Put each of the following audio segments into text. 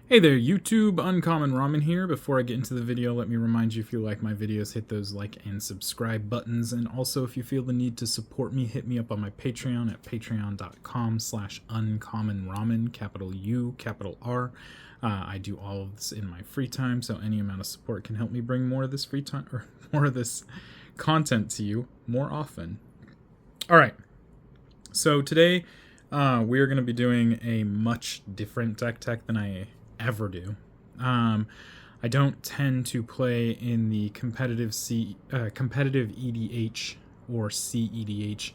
Hey there YouTube, Uncommon Ramen here. Before I get into the video, let me remind you, if you like my videos, hit those like and subscribe buttons. And also, if you feel the need to support me, hit me up on my Patreon at patreon.com/uncommonramen, capital U, capital R. I do all of this in my free time, so any amount of support can help me bring more of this free time, or more of this content to you more often. All right, so today we are going to be doing a much different deck tech than I ever do. I don't tend to play in the competitive EDH or CEDH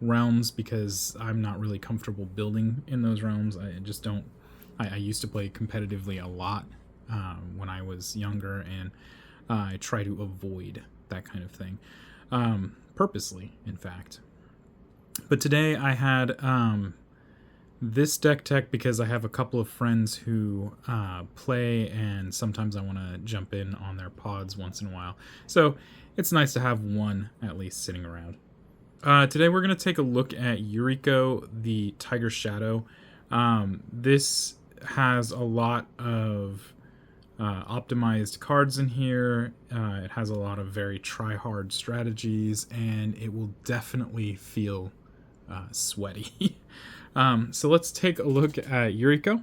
realms because I'm not really comfortable building in those realms. I just don't. I used to play competitively a lot when I was younger, and I try to avoid that kind of thing purposely, in fact. But today I had this deck tech because I have a couple of friends who play, and sometimes I want to jump in on their pods once in a while. So it's nice to have one at least sitting around. Today we're going to take a look at Yuriko, the Tiger Shadow. This has a lot of optimized cards in here. It has a lot of very try-hard strategies, and it will definitely feel sweaty. So let's take a look at Yuriko.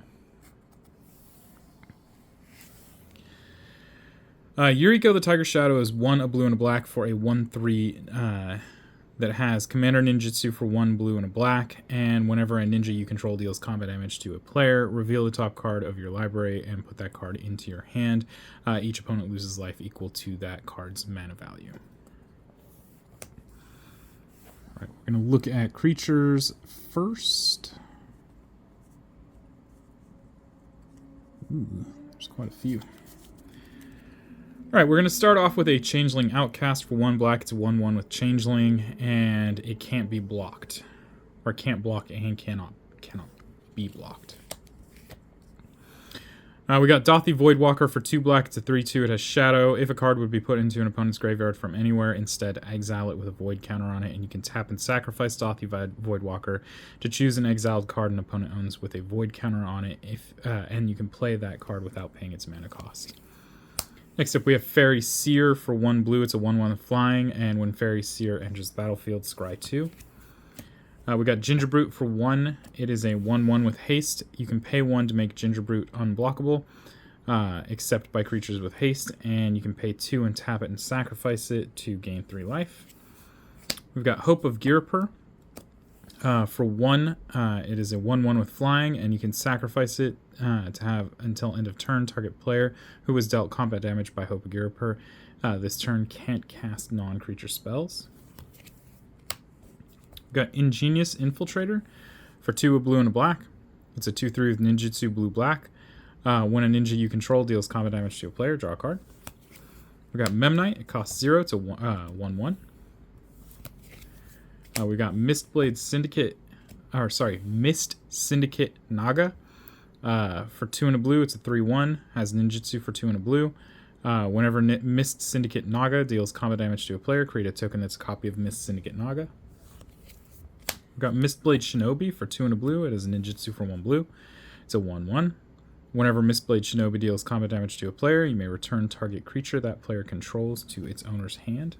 Yuriko the Tiger Shadow is 1 a blue and a black for a 1/3 that has Commander Ninjutsu for 1 blue and a black, and whenever a ninja you control deals combat damage to a player, reveal the top card of your library and put that card into your hand. Each opponent loses life equal to that card's mana value. Alright, we're going to look at creatures first. Ooh, there's quite a few. Alright, we're going to start off with a Changeling Outcast for 1 black. It's a 1/1 with Changeling, and it can't be blocked. Or can't block and cannot be blocked. We got Dothy Voidwalker for 2 black. It's a 3/2. It has Shadow. If a card would be put into an opponent's graveyard from anywhere, instead exile it with a Void counter on it, and you can tap and sacrifice Dothy Voidwalker to choose an exiled card an opponent owns with a Void counter on it, and you can play that card without paying its mana cost. Next up, we have Fairy Seer for 1 blue. It's a 1/1 with flying, and when Fairy Seer enters the battlefield, scry 2. We got Gingerbrute for 1. It is a 1/1 with haste. You can pay 1 to make Gingerbrute unblockable, except by creatures with haste, and you can pay 2 and tap it and sacrifice it to gain 3 life. We've got Hope of Yuriko for 1. It is a 1/1 with flying, and you can sacrifice it to have until end of turn target player who was dealt combat damage by Hope of Yuriko this turn can't cast non-creature spells. Got Ingenious Infiltrator for 2 a blue and a black. It's a 2/3 with ninjutsu blue-black. When a ninja you control deals combat damage to a player, draw a card. We got Memnite. It costs 0. It's a 1/1. We got Mist Syndicate Naga for 2 and a blue. It's a 3/1. Has ninjutsu for 2 and a blue. Whenever Mist Syndicate Naga deals combat damage to a player, create a token that's a copy of Mist Syndicate Naga. We've got Mistblade Shinobi for 2 and a blue. It is a ninjutsu for 1 blue. It's a 1/1. Whenever Mistblade Shinobi deals combat damage to a player, you may return target creature that player controls to its owner's hand.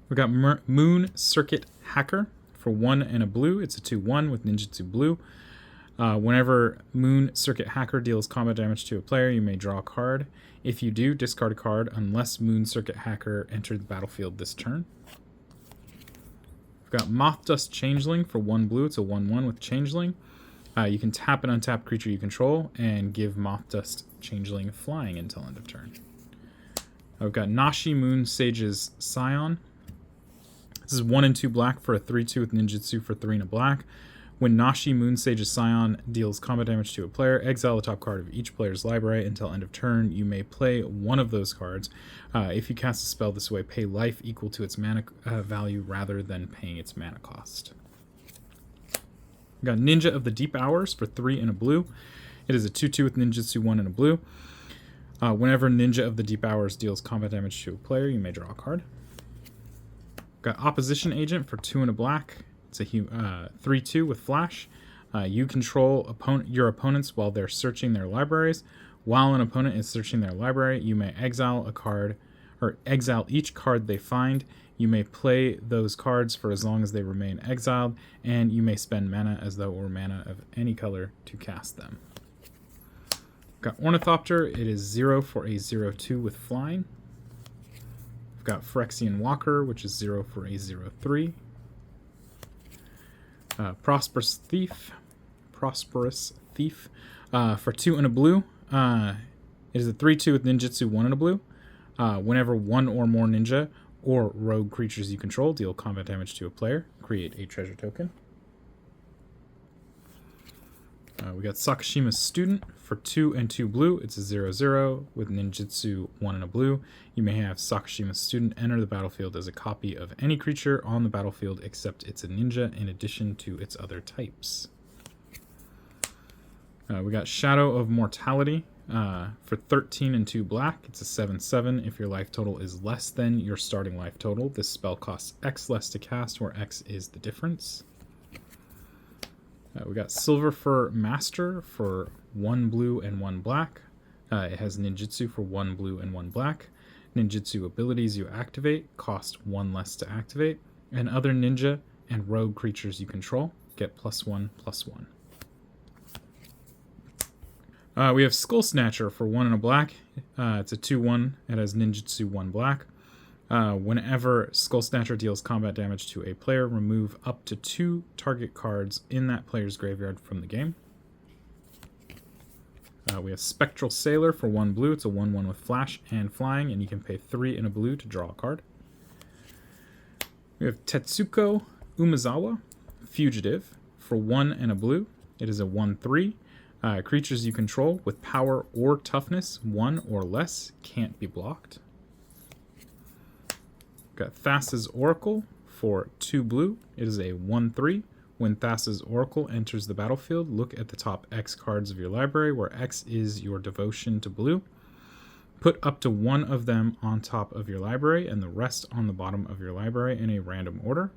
We've got Moon Circuit Hacker for 1 and a blue. It's a 2/1 with ninjutsu blue. Whenever Moon Circuit Hacker deals combat damage to a player, you may draw a card. If you do, discard a card unless Moon Circuit Hacker entered the battlefield this turn. We've got Moth Dust Changeling for 1 blue. It's a 1/1 with Changeling. You can tap an untapped creature you control and give Moth Dust Changeling flying until end of turn. I've got Nashi Moon Sage's Scion. This is 1 and 2 black for a 3/2 with ninjutsu for 3 and a black. When Nashi Moon Sage's Scion deals combat damage to a player, exile the top card of each player's library until end of turn. You may play one of those cards. If you cast a spell this way, pay life equal to its mana value rather than paying its mana cost. We got Ninja of the Deep Hours for 3 and a blue. It is a 2/2 with ninjutsu 1 and a blue. Whenever Ninja of the Deep Hours deals combat damage to a player, you may draw a card. Got Opposition Agent for 2 and a black. It's a 3/2 with flash. You control your opponents while they're searching their libraries. While an opponent is searching their library, you may exile a card, or exile each card they find. You may play those cards for as long as they remain exiled, and you may spend mana as though it were mana of any color to cast them. Got Ornithopter. It is 0 for a 0/2 with flying. We've got Phyrexian Walker, which is 0 for a 0/3. Prosperous Thief. For 2 and a blue. It is a 3/2 with ninjutsu, 1 and a blue. Whenever one or more ninja or rogue creatures you control deal combat damage to a player, create a treasure token. We got Sakashima's Student. For 2 and 2 blue, it's a 0/0 with ninjutsu, 1 and a blue. You may have Sakashima's Student enter the battlefield as a copy of any creature on the battlefield except it's a ninja in addition to its other types. We got Shadow of Mortality. For 13 and 2 black, it's a 7/7 if your life total is less than your starting life total. This spell costs X less to cast, where X is the difference. We got Silver Fur Master for 1 blue and 1 black. It has ninjutsu for 1 blue and 1 black. Ninjutsu abilities you activate cost 1 less to activate, and other ninja and rogue creatures you control get +1/+1. We have Skull Snatcher for 1 and a black. It's a 2/1. It has ninjutsu, 1 black. Whenever Skull Snatcher deals combat damage to a player, remove up to 2 target cards in that player's graveyard from the game. We have Spectral Sailor for 1 blue. It's a 1/1 with flash and flying, and you can pay 3 and a blue to draw a card. We have Tetsuko Umezawa, Fugitive, for 1 and a blue. It is a 1/3. Creatures you control with power or toughness 1 or less can't be blocked. Got Thassa's Oracle for 2 blue. It is a 1/3. When Thassa's Oracle enters the battlefield, look at the top X cards of your library, where X is your devotion to blue. Put up to 1 of them on top of your library and the rest on the bottom of your library in a random order.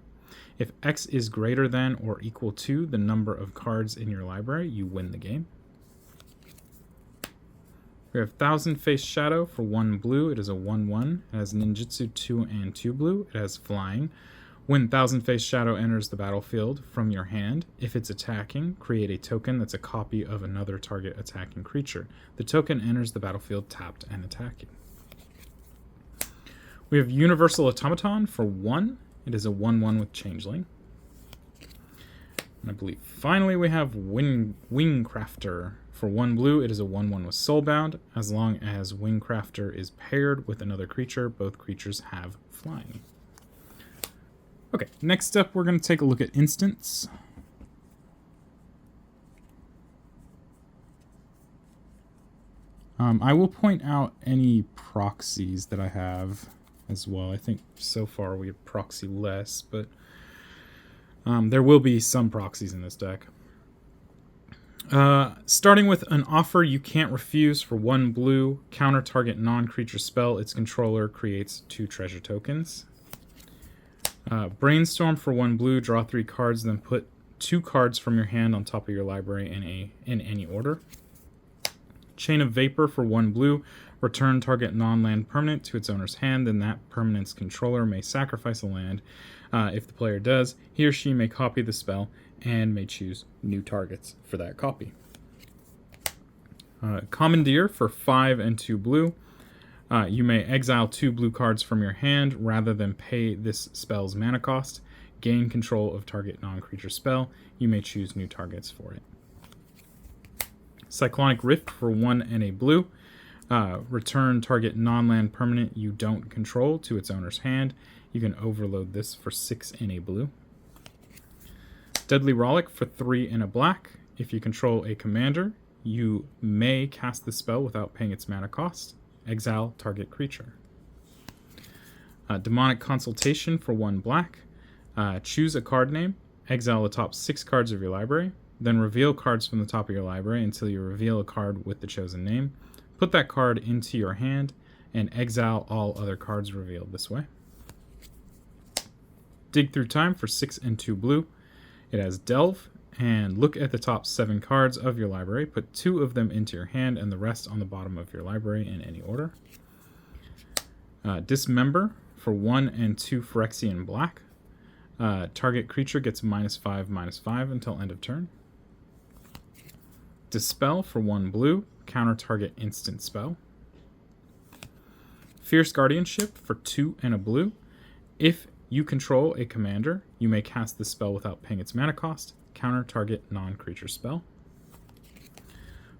If X is greater than or equal to the number of cards in your library, you win the game. We have Thousand Face Shadow for 1 blue. It is a 1/1. It has ninjutsu, 2 and 2 blue. It has flying. When Thousand Face Shadow enters the battlefield from your hand, if it's attacking, create a token that's a copy of another target attacking creature. The token enters the battlefield tapped and attacking. We have Universal Automaton for 1. It is a 1/1 with Changeling. And I believe finally we have Wingcrafter. For 1 blue, it is a 1/1 with Soulbound. As long as Wingcrafter is paired with another creature, both creatures have flying. Okay, next up we're going to take a look at instants. I will point out any proxies that I have as well. I think so far we have proxy less, but there will be some proxies in this deck. Starting with an offer you can't refuse for 1 blue, counter target non-creature spell. Its controller creates 2 treasure tokens. Brainstorm for 1 blue, draw 3 cards, then put 2 cards from your hand on top of your library in any order. Chain of Vapor for 1 blue, return target non-land permanent to its owner's hand, then that permanent's controller may sacrifice a land. If the player does, he or she may copy the spell and may choose new targets for that copy. Commandeer for 5 and 2 blue. You may exile 2 blue cards from your hand rather than pay this spell's mana cost. Gain control of target non-creature spell. You may choose new targets for it. Cyclonic Rift for 1 and a blue. Return target non-land permanent you don't control to its owner's hand. You can overload this for 6 and a blue. Deadly Rollick for 3 and a black. If you control a commander, you may cast the spell without paying its mana cost. Exile target creature. Demonic Consultation for 1 black. Choose a card name. Exile the top 6 cards of your library. Then reveal cards from the top of your library until you reveal a card with the chosen name. Put that card into your hand and exile all other cards revealed this way. Dig Through Time for 6 and 2 blue. It has Delve, and look at the top 7 cards of your library. Put 2 of them into your hand and the rest on the bottom of your library in any order. Dismember for 1 and 2 Phyrexian black. Target creature gets -5/-5 until end of turn. Dispel for 1 blue. Counter target instant spell. Fierce Guardianship for 2 and a blue. If you control a commander, you may cast the spell without paying its mana cost. Counter target non-creature spell.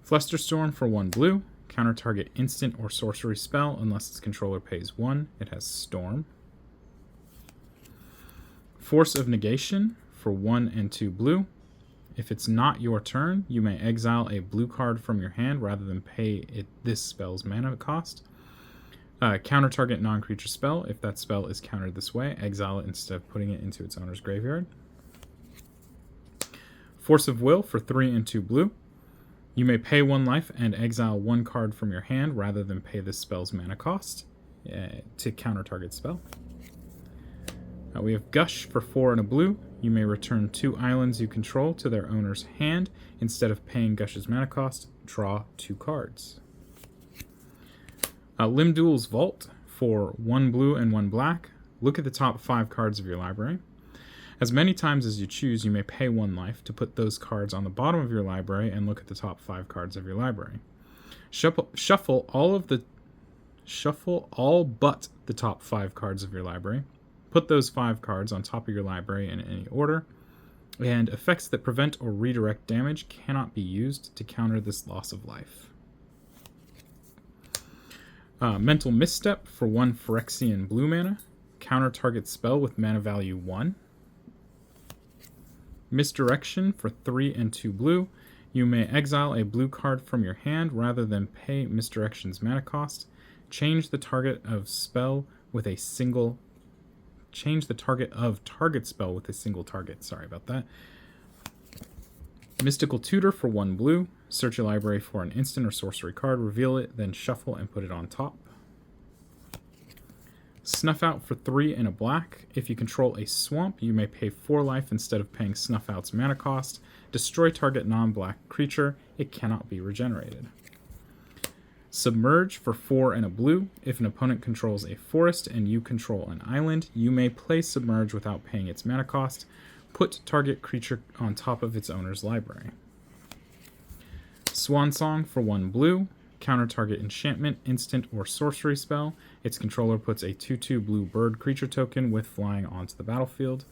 Flusterstorm for 1 blue. Counter target instant or sorcery spell unless its controller pays 1. It has Storm. Force of Negation for 1 and 2 blue. If it's not your turn, you may exile a blue card from your hand rather than pay this spell's mana cost. Counter target non-creature spell. If that spell is countered this way, exile it instead of putting it into its owner's graveyard. Force of Will for 3 and 2 blue. You may pay 1 life and exile 1 card from your hand rather than pay this spell's mana cost to counter target spell. We have Gush for 4 and a blue. You may return 2 islands you control to their owner's hand. Instead of paying Gush's mana cost, draw 2 cards. Limdual's Vault for 1 blue and 1 black. Look at the top 5 cards of your library. As many times as you choose, you may pay 1 life to put those cards on the bottom of your library and look at the top 5 cards of your library. Shuffle all but the top 5 cards of your library. Put those 5 cards on top of your library in any order, and effects that prevent or redirect damage cannot be used to counter this loss of life. Mental Misstep for 1 Phyrexian blue mana. Counter target spell with mana value 1. Misdirection for 3 and 2 blue. You may exile a blue card from your hand rather than pay Misdirection's mana cost. Change the target of target spell with a single target. Sorry about that. Mystical Tutor for 1 blue. Search your library for an instant or sorcery card, reveal it, then shuffle and put it on top. Snuff Out for 3 and a black. If you control a swamp, you may pay 4 life instead of paying Snuff Out's mana cost. Destroy target non-black creature. It cannot be regenerated. Submerge for 4 and a blue. If an opponent controls a forest and you control an island, you may play Submerge without paying its mana cost. Put target creature on top of its owner's library. Swan Song for 1 blue. Counter target enchantment, instant, or sorcery spell. Its controller puts a 2/2 blue bird creature token with flying onto the battlefield.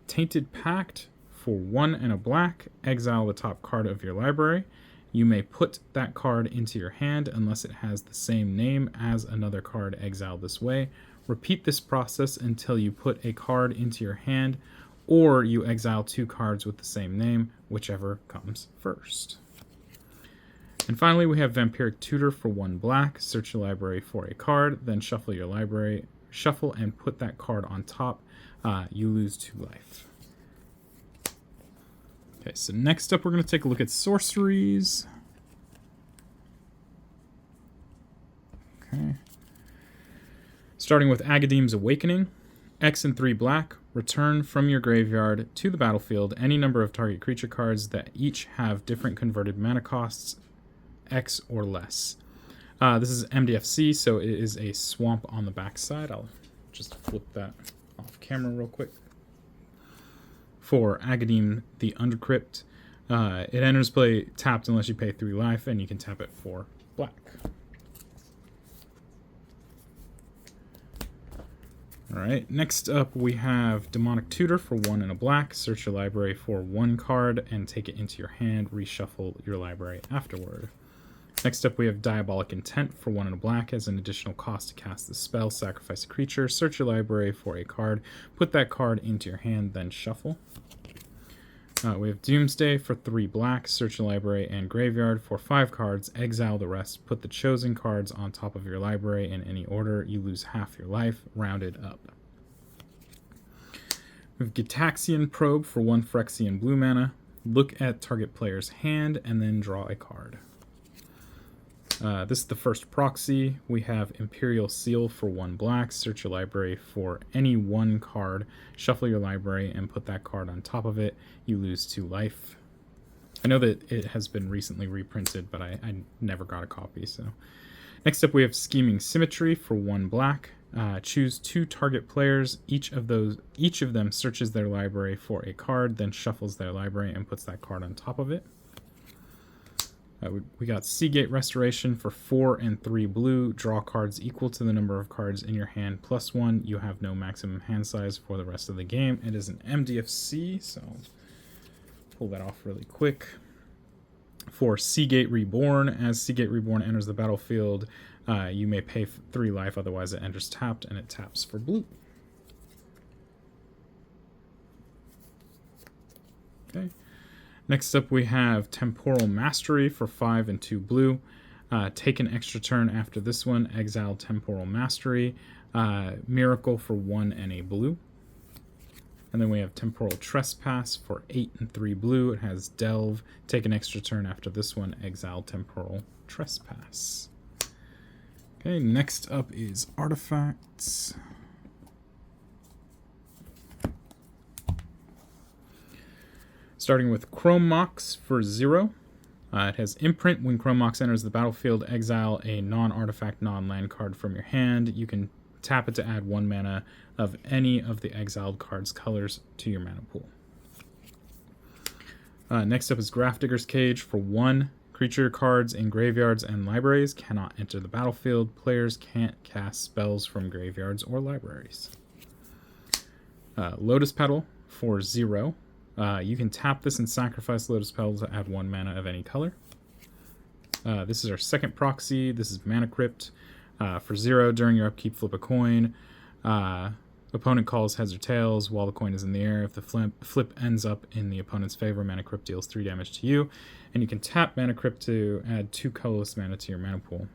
Tainted Pact for 1 and a black. Exile the top card of your library. You may put that card into your hand unless it has the same name as another card exiled this way. Repeat this process until you put a card into your hand, or you exile 2 cards with the same name, whichever comes first. And finally, we have Vampiric Tutor for 1 black. Search your library for a card, then shuffle your library. Shuffle and put that card on top. You lose 2 life. Okay, so next up we're going to take a look at sorceries. Okay. Starting with Agadeem's Awakening. X and 3 black. Return from your graveyard to the battlefield any number of target creature cards that each have different converted mana costs, X or less. This is MDFC, so it is a swamp on the backside. I'll just flip that off camera real quick. For Agadeem the Undercrypt, it enters play tapped unless you pay 3 life, and you can tap it for black. Alright, next up we have Demonic Tutor for 1 and a black. Search your library for 1 card and take it into your hand. Reshuffle your library afterward. Next up we have Diabolic Intent for 1 and a black. As an additional cost to cast the spell, sacrifice a creature. Search your library for a card. Put that card into your hand, then shuffle. We have Doomsday for 3 black. Search your library and graveyard for 5 cards. Exile the rest. Put the chosen cards on top of your library in any order. You lose half your life, rounded up. We have Gitaxian Probe for 1 Phyrexian blue mana. Look at target player's hand and then draw a card. This is the first proxy. We have Imperial Seal for 1 black. Search your library for any 1 card. Shuffle your library and put that card on top of it. You lose 2 life. I know that it has been recently reprinted, but I never got a copy. So next up we have Scheming Symmetry for 1 black. Choose 2 target players. Each of them searches their library for a card, then shuffles their library and puts that card on top of it. We got Seagate Restoration for 4 and 3 blue. Draw cards equal to the number of cards in your hand plus 1. You have no maximum hand size for the rest of the game. It is an MDFC, so I'll pull that off really quick. For Seagate Reborn, as Seagate Reborn enters the battlefield, you may pay 3 life, otherwise it enters tapped, and it taps for blue. Okay. Next up we have Temporal Mastery for 5 and 2 blue. Take an extra turn after this one. Exile Temporal Mastery. Miracle for 1 and a blue. And then we have Temporal Trespass for 8 and 3 blue. It has Delve. Take an extra turn after this one. Exile Temporal Trespass. Okay, next up is Artifacts. Starting with Chrome Mox for 0. It has Imprint. When Chrome Mox enters the battlefield, exile a non-artifact, non-land card from your hand. You can tap it to add 1 mana of any of the exiled card's colors to your mana pool. Next up is Grafdigger's Cage for 1. Creature cards in graveyards and libraries cannot enter the battlefield. Players can't cast spells from graveyards or libraries. Lotus Petal for 0. You can tap this and sacrifice Lotus Petal to add 1 mana of any color. This is our second proxy. This is Mana Crypt. For 0, during your upkeep, flip a coin. Opponent calls heads or tails while the coin is in the air. If the flip ends up in the opponent's favor, Mana Crypt deals 3 damage to you. And you can tap Mana Crypt to add 2 colorless mana to your mana pool.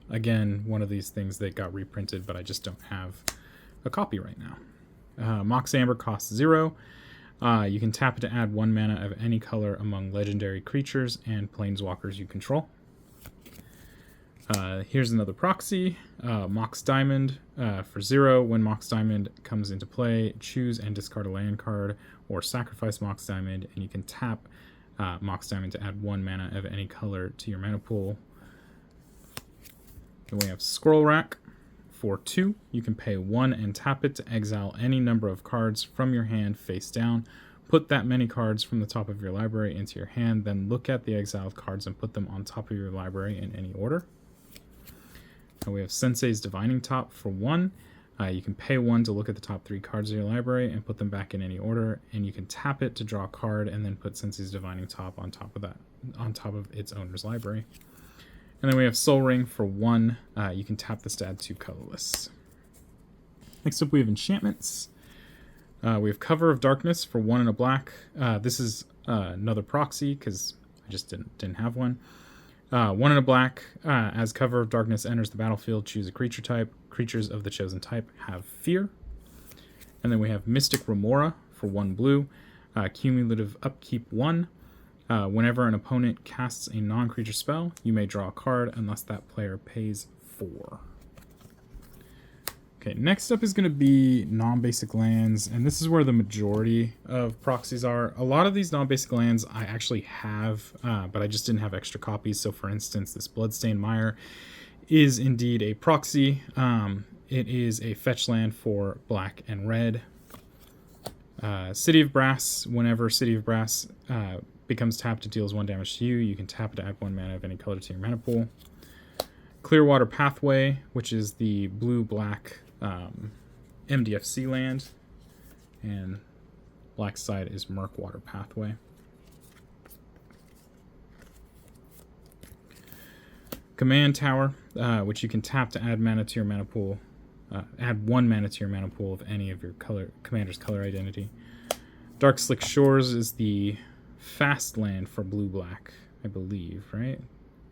Again, one of these things that got reprinted, but I just don't have a copy right now. Mox Amber costs 0. You can tap it to add 1 mana of any color among legendary creatures and planeswalkers you control. Here's another proxy, Mox Diamond for 0. When Mox Diamond comes into play, choose and discard a land card or sacrifice Mox Diamond, and you can tap Mox Diamond to add 1 mana of any color to your mana pool. Then we have Scroll Rack. For 2, you can pay 1 and tap it to exile any number of cards from your hand face down. Put that many cards from the top of your library into your hand, then look at the exiled cards and put them on top of your library in any order. And we have Sensei's Divining Top for 1. You can pay 1 to look at the top 3 cards of your library and put them back in any order, and you can tap it to draw a card and then put Sensei's Divining Top on top of its owner's library. And then we have Soul Ring for 1. You can tap this to add 2 colorless. Next up we have Enchantments. We have Cover of Darkness for 1 and a black. This is another proxy because I just didn't have one. 1 and a black. As Cover of Darkness enters the battlefield, choose a creature type. Creatures of the chosen type have fear. And then we have Mystic Remora for 1 blue. Cumulative upkeep 1. Whenever an opponent casts a non-creature spell, you may draw a card unless that player pays 4. Okay, next up is going to be non-basic lands, and this is where the majority of proxies are. A lot of these non-basic lands I actually have, but I just didn't have extra copies. So for instance, this Bloodstained Mire is indeed a proxy. It is a fetch land for black and red. City of Brass, whenever City of Brass becomes tapped, it deals 1 damage to you. You can tap it to add 1 mana of any color to your mana pool. Clearwater Pathway, which is the blue-black MDFC land. And black side is Murkwater Pathway. Command Tower, which you can tap to add mana to your mana pool. Add 1 mana to your mana pool of any of your commander's color identity. Dark Slick Shores is the fast land for blue-black, I believe, right?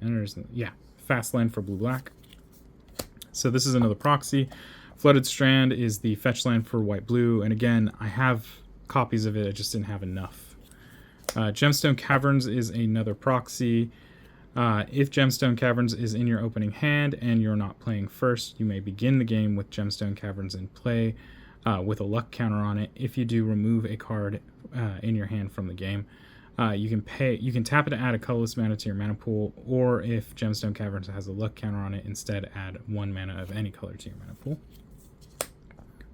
And there's, yeah, fast land for blue-black. So this is another proxy. Flooded Strand is the fetch land for white-blue, and again, I have copies of it, I just didn't have enough. Gemstone Caverns is another proxy. If Gemstone Caverns is in your opening hand and you're not playing first, you may begin the game with Gemstone Caverns in play with a luck counter on it. If you do, remove a card in your hand from the game. You can tap it to add a colorless mana to your mana pool, or if Gemstone Caverns has a luck counter on it, instead add 1 mana of any color to your mana pool.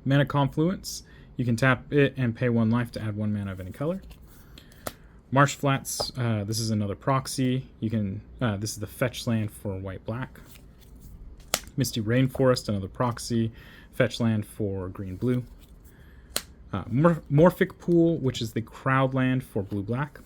Mana Confluence. You can tap it and pay 1 life to add 1 mana of any color. Marsh Flats, this is another proxy. You can this is the fetch land for white-black. Misty Rainforest, another proxy. Fetch land for green-blue. Morphic Pool, which is the crowd land for blue-black.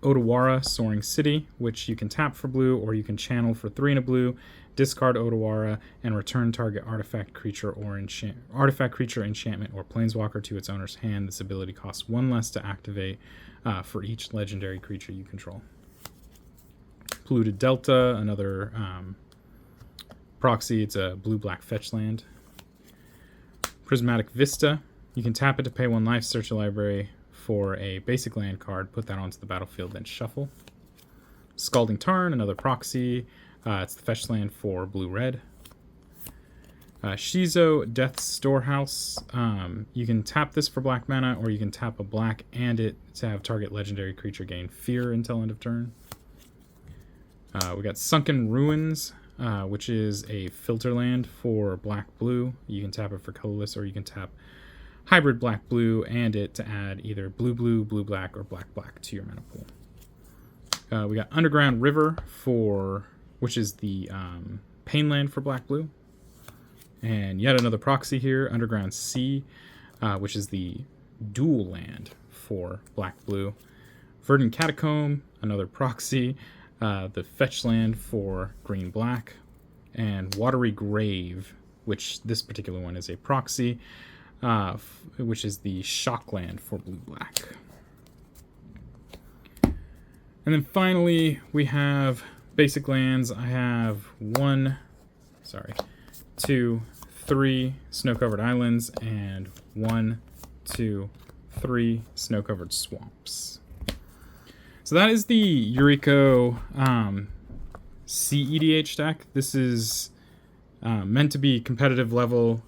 Otawara, Soaring City, which you can tap for blue, or you can channel for 3 and a blue, discard Otawara, and return target artifact, creature, enchantment, or planeswalker to its owner's hand. This ability costs 1 less to activate for each legendary creature you control. Polluted Delta, another proxy. It's a blue-black fetch land. Prismatic Vista. You can tap it to pay 1 life, search a library for a basic land card, put that onto the battlefield, then shuffle. Scalding Tarn, another proxy. It's the fetch land for blue-red. Shizo, Death's Storehouse. You can tap this for black mana, or you can tap a black and it to have target legendary creature gain fear until end of turn. We got Sunken Ruins, which is a filter land for black-blue. You can tap it for colorless, or you can tap hybrid black-blue and it to add either blue-blue, blue-black, or black-black to your mana pool. We got Underground River, which is the pain land for black-blue. And yet another proxy here, Underground Sea, which is the dual land for black-blue. Verdant Catacomb, another proxy, the fetch land for green-black. And Watery Grave, which this particular one is a proxy, which is the shock land for blue-black. And then finally, we have basic lands. I have 2, 3 snow-covered islands, and 1, 2, 3 snow-covered swamps. So that is the Yuriko CEDH deck. This is meant to be competitive level.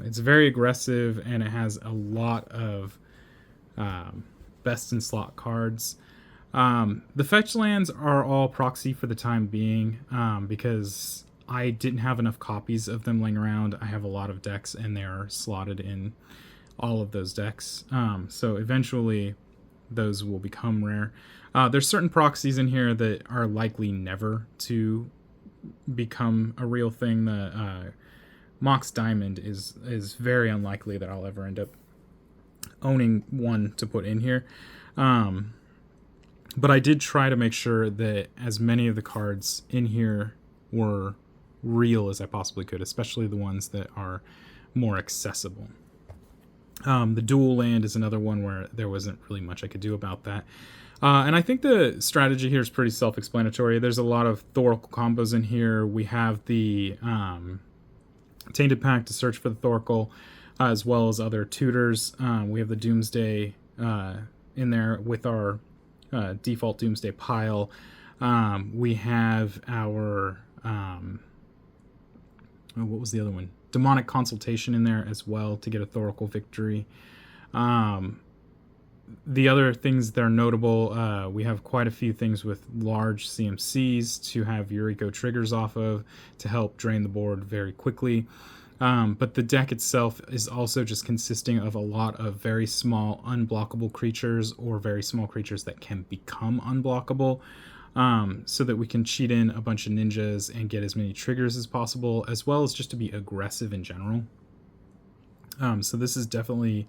It's very aggressive, and it has a lot of best in slot cards. The fetch lands are all proxy for the time being, because I didn't have enough copies of them laying around. I have a lot of decks, and they're slotted in all of those decks. So eventually, those will become rare. There's certain proxies in here that are likely never to become a real thing. The Mox Diamond is very unlikely that I'll ever end up owning one to put in here. But I did try to make sure that as many of the cards in here were real as I possibly could, especially the ones that are more accessible. The dual land is another one where there wasn't really much I could do about that. And I think the strategy here is pretty self-explanatory. There's a lot of Thoracle combos in here. We have the Tainted Pact to search for the Thoracle, as well as other tutors. We have the Doomsday in there with our default Doomsday pile. We have our... what was the other one? Demonic Consultation in there as well to get a Thoracle victory. The other things that are notable, we have quite a few things with large CMCs to have Yuriko triggers off of to help drain the board very quickly. But the deck itself is also just consisting of a lot of very small unblockable creatures, or very small creatures that can become unblockable, so that we can cheat in a bunch of ninjas and get as many triggers as possible, as well as just to be aggressive in general. So this is definitely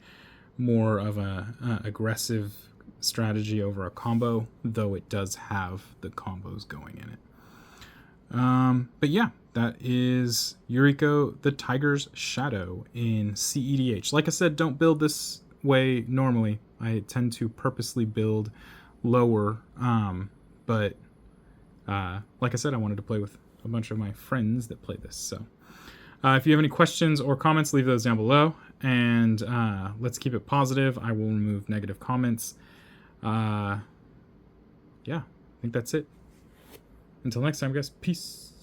more of a aggressive strategy over a combo, though it does have the combos going in it. But yeah, that is Yuriko the Tiger's Shadow in CEDH. Like I said, don't build this way normally. I tend to purposely build lower, but like I said, I wanted to play with a bunch of my friends that play this. So if you have any questions or comments, leave those down below. And let's keep it positive. I will remove negative comments. Yeah, I think that's it. Until next time, guys, peace.